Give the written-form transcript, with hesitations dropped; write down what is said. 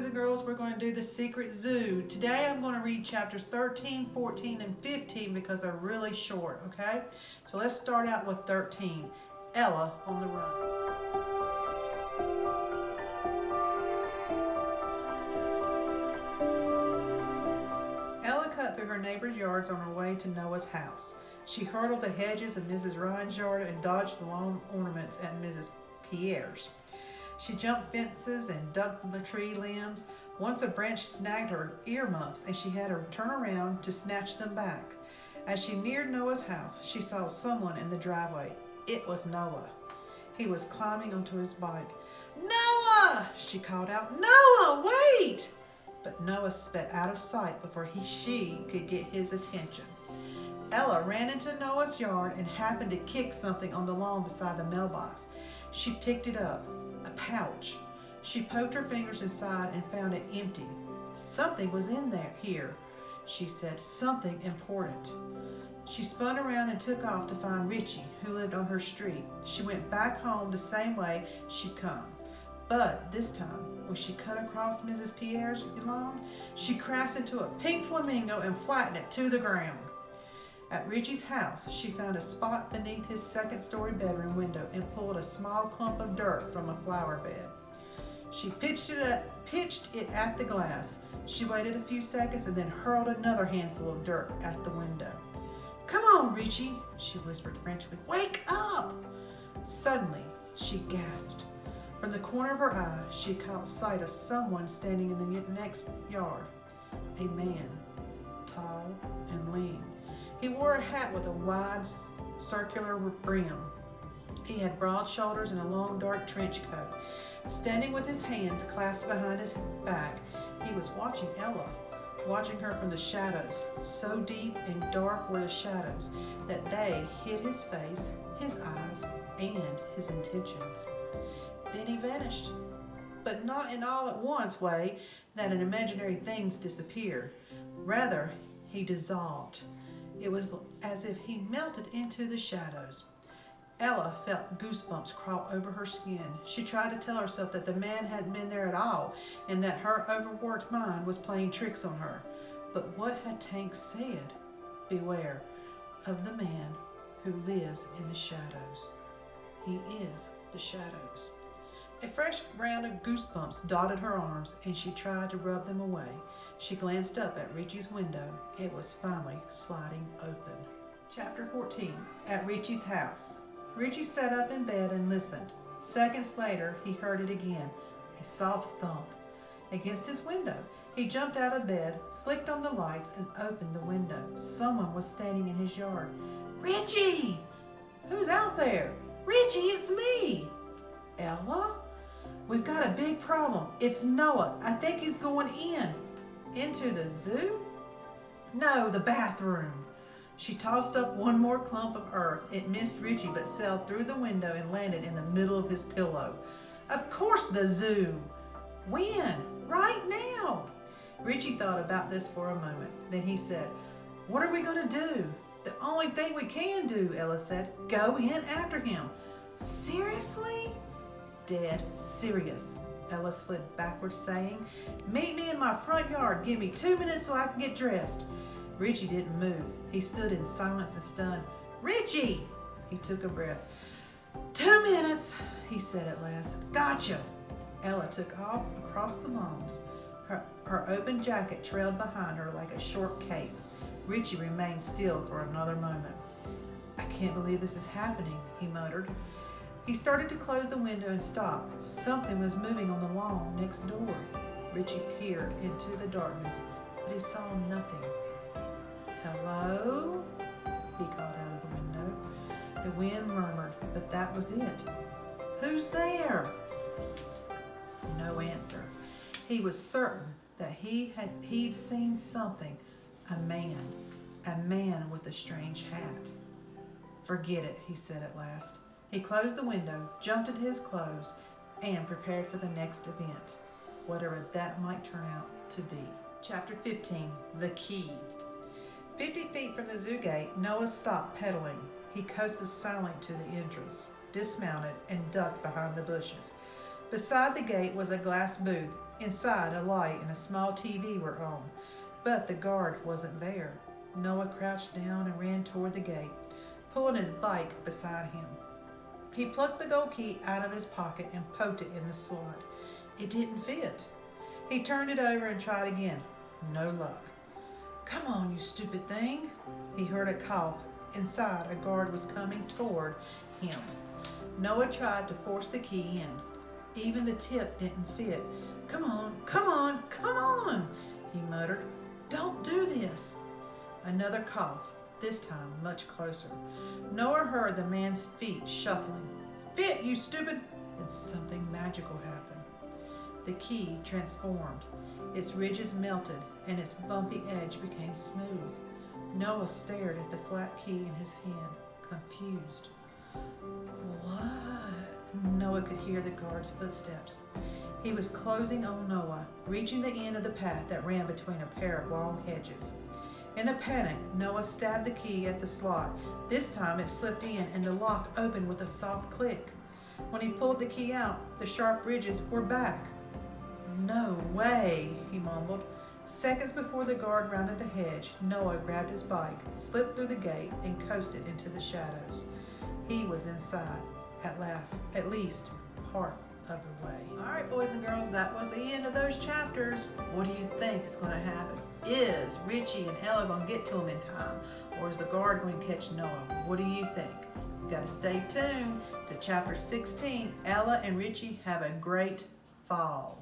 boys and girls. We're going to do The Secret Zoo. Today I'm going to read chapters 13, 14, and 15 because they're really short, okay? So let's start out with 13. Ella on the Run. Ella cut through her neighbor's yards on her way to Noah's house. She hurdled the hedges of Mrs. Ryan's yard and dodged the lawn ornaments at Mrs. Pierre's. She jumped fences and ducked the tree limbs. Once a branch snagged her earmuffs and she had to turn around to snatch them back. As she neared Noah's house, she saw someone in the driveway. It was Noah. He was climbing onto his bike. "Noah!" she called out. "Noah, wait!" But Noah sped out of sight before she could get his attention. Ella ran into Noah's yard and happened to kick something on the lawn beside the mailbox. She picked it up. A pouch. She poked her fingers inside and found it empty. "Something was in here," she said. "Something important." She spun around and took off to find Richie, who lived on her street. She went back home the same way she'd come. But this time, when she cut across Mrs. Pierre's lawn, she crashed into a pink flamingo and flattened it to the ground. At Richie's house, she found a spot beneath his second-story bedroom window and pulled a small clump of dirt from a flower bed. She pitched it at the glass. She waited a few seconds and then hurled another handful of dirt at the window. "Come on, Richie," she whispered frantically. "Wake up!" Suddenly, she gasped. From the corner of her eye, she caught sight of someone standing in the next yard. A man, tall and lean. He wore a hat with a wide, circular brim. He had broad shoulders and a long, dark trench coat. Standing with his hands clasped behind his back, he was watching Ella, watching her from the shadows. So deep and dark were the shadows that they hid his face, his eyes, and his intentions. Then he vanished, but not in all at once way that an imaginary things disappear. Rather, he dissolved. It was as if he melted into the shadows. Ella felt goosebumps crawl over her skin. She tried to tell herself that the man hadn't been there at all and that her overworked mind was playing tricks on her. But what had Tank said? Beware of the man who lives in the shadows. He is the shadows. A fresh round of goosebumps dotted her arms, and she tried to rub them away. She glanced up at Richie's window. It was finally sliding open. Chapter 14. At Richie's house. Richie sat up in bed and listened. Seconds later, he heard it again, a soft thump against his window. He jumped out of bed, flicked on the lights, and opened the window. Someone was standing in his yard. "Richie!" "Who's out there?" "Richie, it's me." "Ella? We've got a big problem. It's Noah. I think he's going in." "Into the zoo?" "No, the bathroom." She tossed up one more clump of earth. It missed Richie but sailed through the window and landed in the middle of his pillow. "Of course the zoo." "When?" "Right now." Richie thought about this for a moment. Then he said, "What are we going to do?" "The only thing we can do," Ella said. "Go in after him." "Seriously?" "Dead serious," Ella slid backwards, saying. "Meet me in my front yard. Give me 2 minutes so I can get dressed." Richie didn't move. He stood in silence and stunned. "Richie!" He took a breath. 2 minutes, he said at last. "Gotcha." Ella took off across the lawns. Her open jacket trailed behind her like a short cape. Richie remained still for another moment. "I can't believe this is happening," he muttered. He started to close the window and stopped. Something was moving on the lawn next door. Richie peered into the darkness, but he saw nothing. "Hello?" he called out of the window. The wind murmured, but that was it. "Who's there?" No answer. He was certain that he'd seen something. A man with a strange hat. "Forget it," he said at last. He closed the window, jumped into his clothes, and prepared for the next event, whatever that might turn out to be. Chapter 15. The Key. 50 feet from the zoo gate, Noah stopped pedaling. He coasted silently to the entrance, dismounted, and ducked behind the bushes. Beside the gate was a glass booth. Inside, a light and a small TV were on, but the guard wasn't there. Noah crouched down and ran toward the gate, pulling his bike beside him. He plucked the gold key out of his pocket and poked it in the slot. It didn't fit. He turned it over and tried again. No luck. "Come on, you stupid thing." He heard a cough. Inside, a guard was coming toward him. Noah tried to force the key in. Even the tip didn't fit. "Come on, come on, come on," he muttered. "Don't do this." Another cough, this time much closer. Noah heard the man's feet shuffling. "Fit, you stupid!" And something magical happened. The key transformed. Its ridges melted and its bumpy edge became smooth. Noah stared at the flat key in his hand, confused. "What?" Noah could hear the guard's footsteps. He was closing on Noah, reaching the end of the path that ran between a pair of long hedges. In a panic, Noah stabbed the key at the slot. This time it slipped in and the lock opened with a soft click. When he pulled the key out, the sharp ridges were back. "No way," he mumbled. Seconds before the guard rounded the hedge, Noah grabbed his bike, slipped through the gate, and coasted into the shadows. He was inside, at least part of the way. All right, boys and girls, that was the end of those chapters. What do you think is going to happen? Is Richie and Ella going to get to him in time? Or is the guard going to catch Noah? What do you think? You got to stay tuned to chapter 16. Ella and Richie have a great fall.